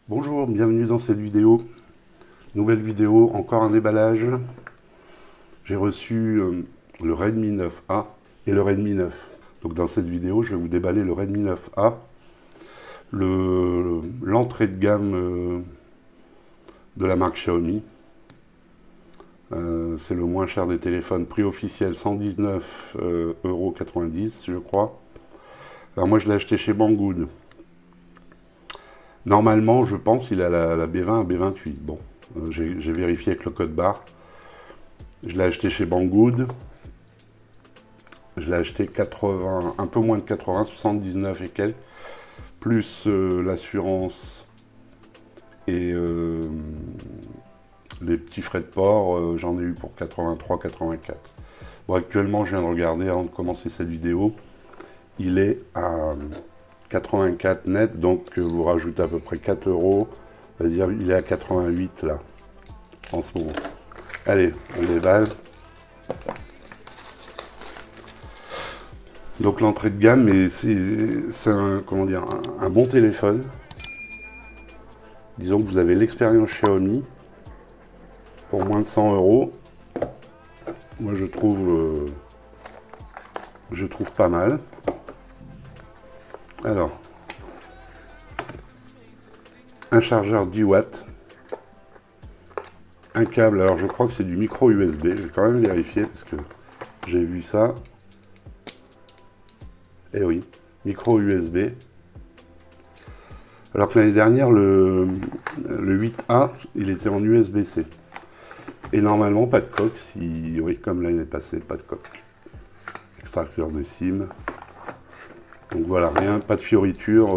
Bonjour, bienvenue dans cette vidéo. Nouvelle vidéo, encore un déballage. J'ai reçu le Redmi 9A et le Redmi 9. Donc dans cette vidéo, je vais vous déballer le Redmi 9A, l'entrée de gamme de la marque Xiaomi. C'est le moins cher des téléphones, prix officiel 119,90 € je crois. Alors moi je l'ai acheté chez Banggood. Normalement, je pense qu'il a la B20 à B28. Bon, j'ai vérifié avec le code barre. Je l'ai acheté chez Banggood. Je l'ai acheté 80, un peu moins de 80, 79 et quelques, plus l'assurance et les petits frais de port, j'en ai eu pour 83, 84. Bon, actuellement, je viens de regarder avant de commencer cette vidéo. Il est à 84 net, donc vous rajoutez à peu près 4 €. C'est-à-dire il est à 88 là, en ce moment. Allez, on déballe. Donc l'entrée de gamme, mais c'est un, comment dire, un bon téléphone. Disons que vous avez l'expérience Xiaomi pour moins de 100 €. Moi je trouve pas mal. Alors, un chargeur 10 watts, un câble, alors je crois que c'est du micro USB, je vais quand même vérifier parce que j'ai vu ça. Eh oui, micro USB. Alors que l'année dernière, le 8A, il était en USB-C. Et normalement, pas de coque, oui, comme l'année passée, pas de coque. Extracteur de SIM. Donc voilà, rien, pas de fioriture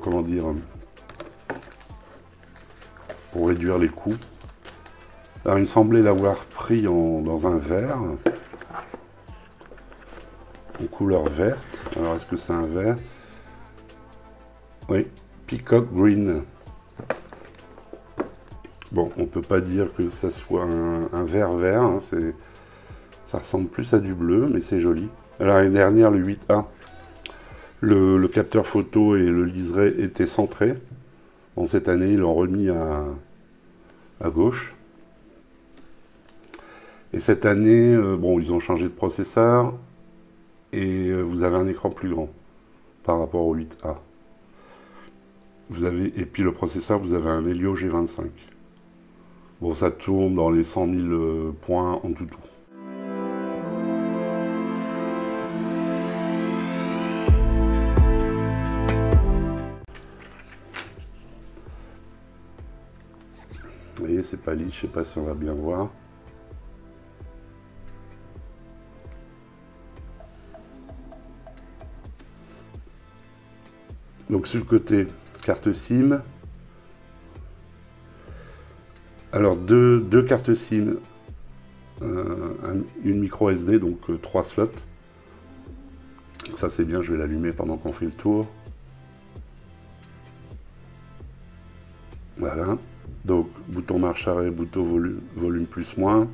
comment dire, pour réduire les coûts. Alors il me semblait l'avoir pris dans un verre, en couleur verte. Alors est-ce que c'est un vert? Oui, Peacock Green. Bon, on peut pas dire que ça soit un vert vert, hein, ça ressemble plus à du bleu, mais c'est joli. Alors l'année dernière, le 8A, le capteur photo et le liseré étaient centrés. Bon, cette année, ils l'ont remis à gauche. Et cette année, bon, ils ont changé de processeur et vous avez un écran plus grand par rapport au 8A. Et puis le processeur, vous avez un Helio G25. Bon, ça tourne dans les 100 000 points en tout. Vous voyez, c'est pas lisse, je sais pas si on va bien voir. Donc sur le côté, carte SIM. Alors deux cartes SIM, une micro SD, donc 3 slots. Ça c'est bien, je vais l'allumer pendant qu'on fait le tour. Voilà. Donc bouton marche arrêt, bouton volume plus moins.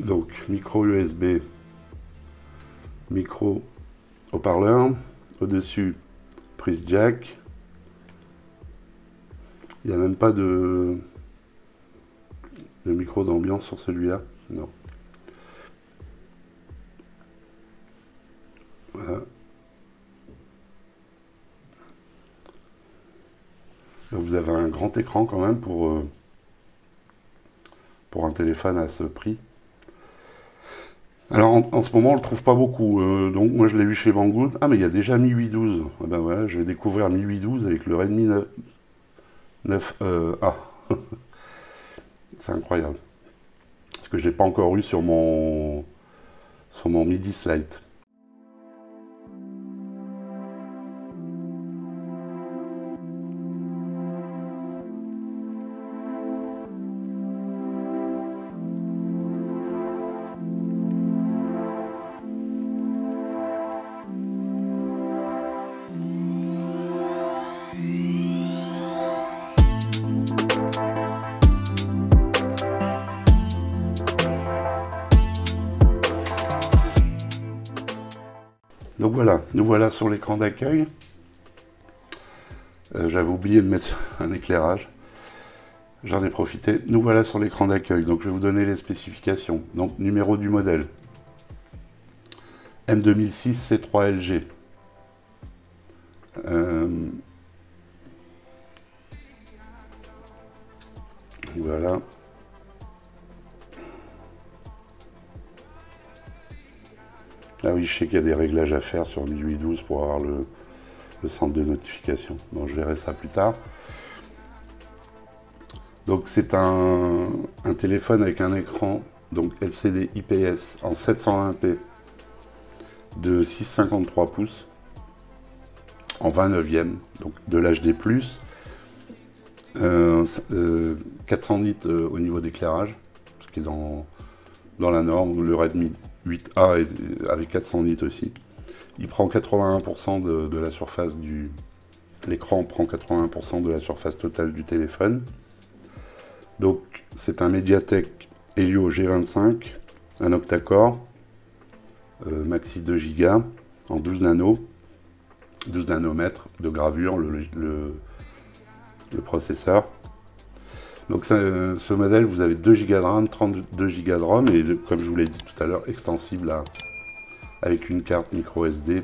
Donc micro USB, micro haut-parleur. Au-dessus, prise jack. Il n'y a même pas de micro d'ambiance sur celui-là. Non. Voilà. Vous avez un grand écran quand même pour un téléphone à ce prix. Alors en ce moment on le trouve pas beaucoup, donc moi je l'ai vu chez Banggood. Ah mais il y a déjà Mi 812. Ah ben voilà, je vais découvrir Mi 812 avec le Redmi 9A. C'est incroyable. Ce que j'ai pas encore eu sur mon Mi 10 Lite. Donc voilà, nous voilà sur l'écran d'accueil. J'avais oublié de mettre un éclairage. J'en ai profité. Nous voilà sur l'écran d'accueil. Donc je vais vous donner les spécifications. Donc numéro du modèle. M2006 C3 LG. Voilà. Ah oui, je sais qu'il y a des réglages à faire sur 1812 pour avoir le centre de notification. Donc je verrai ça plus tard. Donc c'est un téléphone avec un écran donc LCD IPS en 720p de 6,53 pouces en 29e, donc de l'HD+, 400 nits au niveau d'éclairage, ce qui est dans la norme. Le Redmi 8A est avec 400 nits aussi. Il prend 81% de la surface du... L'écran prend 81% de la surface totale du téléphone. Donc c'est un Mediatek Helio G25, un octa-core, maxi 2 Go en 12 nanomètres de gravure, le processeur. Donc ce modèle, vous avez 2 Go de RAM, 32 Go de ROM et comme je vous l'ai dit tout à l'heure, extensible avec une carte micro SD.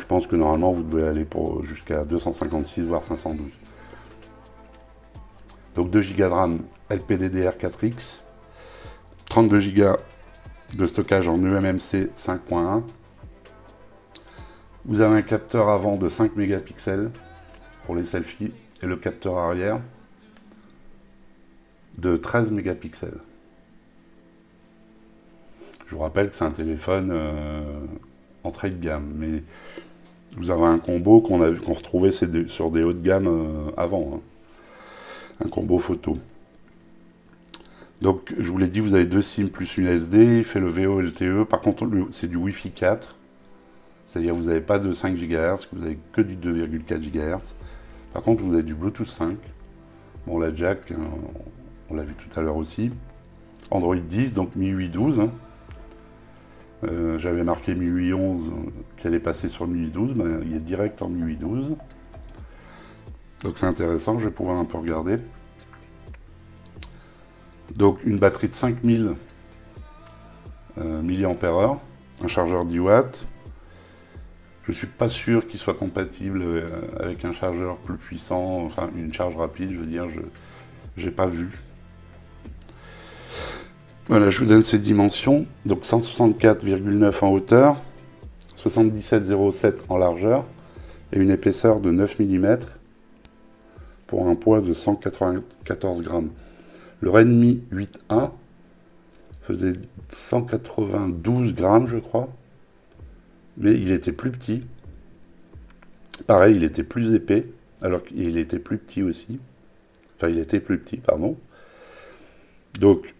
Je pense que normalement vous devez aller jusqu'à 256 voire 512. Donc 2 Go de RAM LPDDR4X, 32 Go de stockage en eMMC 5.1. Vous avez un capteur avant de 5 mégapixels pour les selfies et le capteur arrière de 13 mégapixels. Je vous rappelle que c'est un téléphone entrée de gamme, mais vous avez un combo qu'on retrouvait sur des hauts de gamme avant, hein. Un combo photo. Donc je vous l'ai dit, vous avez 2 SIM plus une SD, il fait le VoLTE, par contre c'est du Wi-Fi 4, c'est-à-dire vous n'avez pas de 5 GHz, vous n'avez que du 2,4 GHz. Par contre vous avez du Bluetooth 5, bon la jack, on l'a vu tout à l'heure aussi. Android 10, donc MIUI 12. Hein. J'avais marqué MIUI 11 qui allait passer sur MIUI 12, ben, il est direct en MIUI 12. Donc c'est intéressant, je vais pouvoir un peu regarder. Donc une batterie de 5000 mAh, un chargeur 10 watts. Je ne suis pas sûr qu'il soit compatible avec un chargeur plus puissant, enfin une charge rapide, je veux dire, je n'ai pas vu. Voilà, je vous donne ces dimensions. Donc 164,9 en hauteur, 77,07 en largeur et une épaisseur de 9 mm pour un poids de 194 grammes. Le Redmi 8A faisait 192 grammes, je crois, mais il était plus petit. Pareil, il était plus épais, alors qu'il était plus petit aussi. Enfin, il était plus petit, pardon. Donc,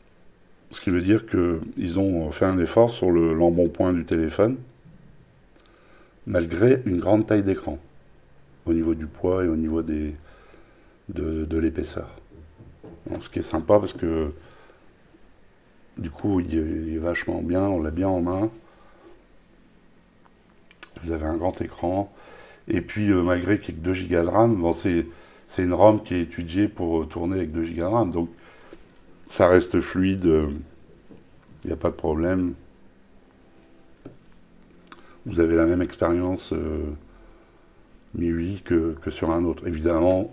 ce qui veut dire qu'ils ont fait un effort sur l'embonpoint du téléphone, malgré une grande taille d'écran, au niveau du poids et au niveau de l'épaisseur. Ce qui est sympa parce que du coup il est vachement bien, on l'a bien en main. Vous avez un grand écran et puis malgré qu'il y ait que 2 Go de RAM, bon, c'est une ROM qui est étudiée pour tourner avec 2 Go de RAM, donc ça reste fluide, il n'y a pas de problème. Vous avez la même expérience MIUI que sur un autre. Évidemment,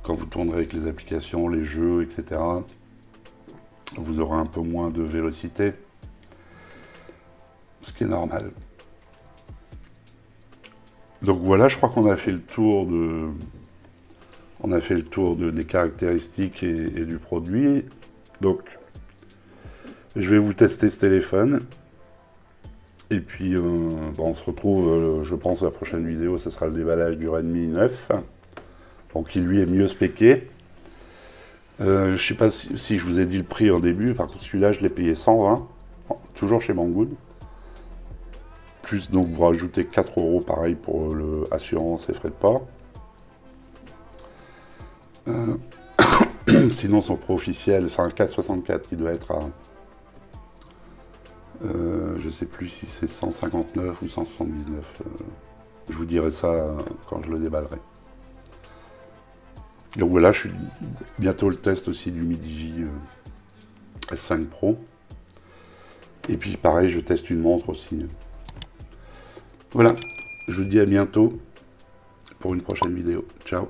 quand vous tournerez avec les applications, les jeux, etc., vous aurez un peu moins de vélocité, ce qui est normal. Donc voilà, je crois qu'on a fait le tour des caractéristiques et du produit. Donc, je vais vous tester ce téléphone. Et puis, bon, on se retrouve, je pense, la prochaine vidéo, ce sera le déballage du Redmi 9. Donc, qui lui est mieux spéqué. Je ne sais pas si je vous ai dit le prix en début. Par contre, celui-là, je l'ai payé 120. Toujours chez Banggood. Plus, donc, vous rajoutez 4 € pareil pour l'assurance et frais de port. Sinon, son prix officiel, c'est un 464 qui doit être à... je je sais plus si c'est 159 ou 179. Je vous dirai ça quand je le déballerai. Donc voilà, je suis bientôt le test aussi du Midigi S5 Pro. Et puis pareil, je teste une montre aussi. Voilà, je vous dis à bientôt pour une prochaine vidéo. Ciao.